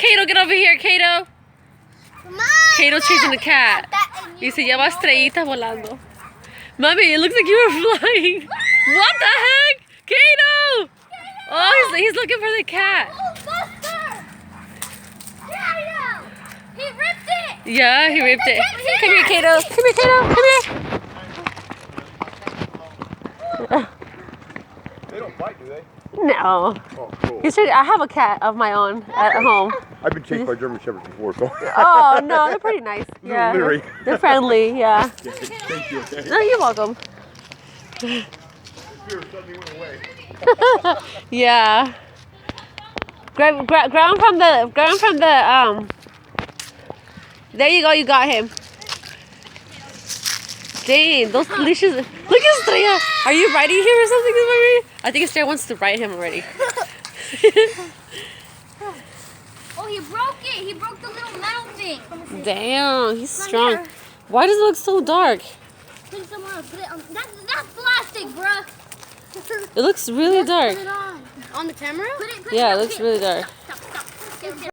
Kato, get over here, Kato. Kato's chasing the cat. Dice, ya va Estrellita volando. Mommy, it looks like you were flying. What the heck? Kato! Oh, he's looking for the cat. Oh, Buster! Kato! He ripped it! Yeah, he ripped it. Come here, Kato. Come here, Kato. Come here. They don't bite, do they? No. Oh, cool. I have a cat of my own at home. I've been chased by German Shepherds before, so. Oh, no, they're pretty nice. Yeah. Leery. They're friendly, yeah. Thank you, okay? No, you're welcome. Fear suddenly went away. Yeah. Grab him from the, there you go, you got him. Dang, those leashes. Look at Estrella. Are you riding him or something? I think Estrella wants to ride him already. Oh, he broke it. He broke the little metal thing. Damn, he's strong. Why does it look so dark? Put it somewhere else. Put it on. That's plastic, bruh. It looks really dark. Put it on. On the camera? Put it Yeah, it looks really dark.